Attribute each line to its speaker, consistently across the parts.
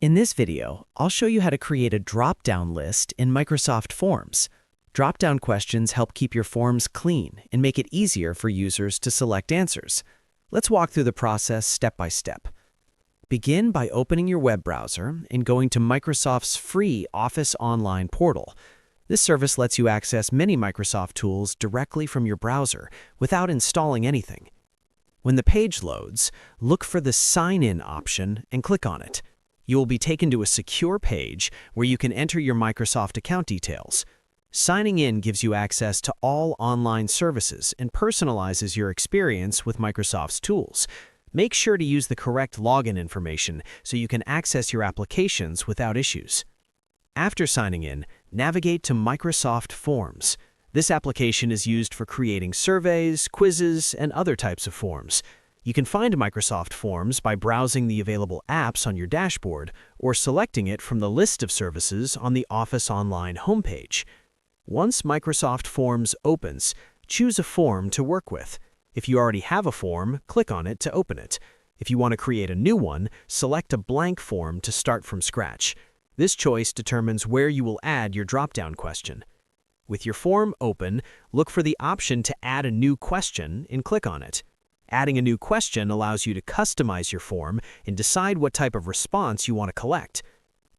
Speaker 1: In this video, I'll show you how to create a drop-down list in Microsoft Forms. Drop-down questions help keep your forms clean and make it easier for users to select answers. Let's walk through the process step by step. Begin by opening your web browser and going to Microsoft's free Office Online portal. This service lets you access many Microsoft tools directly from your browser without installing anything. When the page loads, look for the Sign In option and click on it. You will be taken to a secure page where you can enter your Microsoft account details. Signing in gives you access to all online services and personalizes your experience with Microsoft's tools. Make sure to use the correct login information so you can access your applications without issues. After signing in, navigate to Microsoft Forms. This application is used for creating surveys, quizzes, and other types of forms. You can find Microsoft Forms by browsing the available apps on your dashboard or selecting it from the list of services on the Office Online homepage. Once Microsoft Forms opens, choose a form to work with. If you already have a form, click on it to open it. If you want to create a new one, select a blank form to start from scratch. This choice determines where you will add your drop-down question. With your form open, look for the option to add a new question and click on it. Adding a new question allows you to customize your form and decide what type of response you want to collect.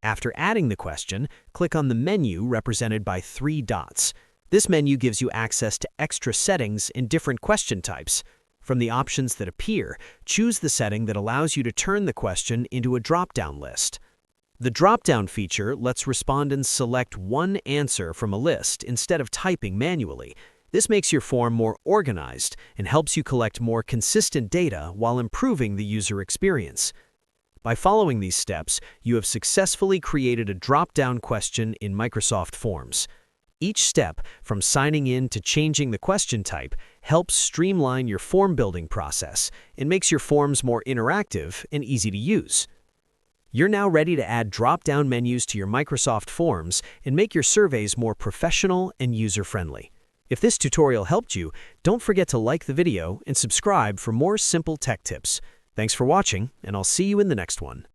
Speaker 1: After adding the question, click on the menu represented by 3 dots. This menu gives you access to extra settings in different question types. From the options that appear, choose the setting that allows you to turn the question into a drop-down list. The drop-down feature lets respondents select one answer from a list instead of typing manually. This makes your form more organized and helps you collect more consistent data while improving the user experience. By following these steps, you have successfully created a drop-down question in Microsoft Forms. Each step, from signing in to changing the question type, helps streamline your form building process and makes your forms more interactive and easy to use. You're now ready to add drop-down menus to your Microsoft Forms and make your surveys more professional and user-friendly. If this tutorial helped you, don't forget to like the video and subscribe for more simple tech tips. Thanks for watching, and I'll see you in the next one.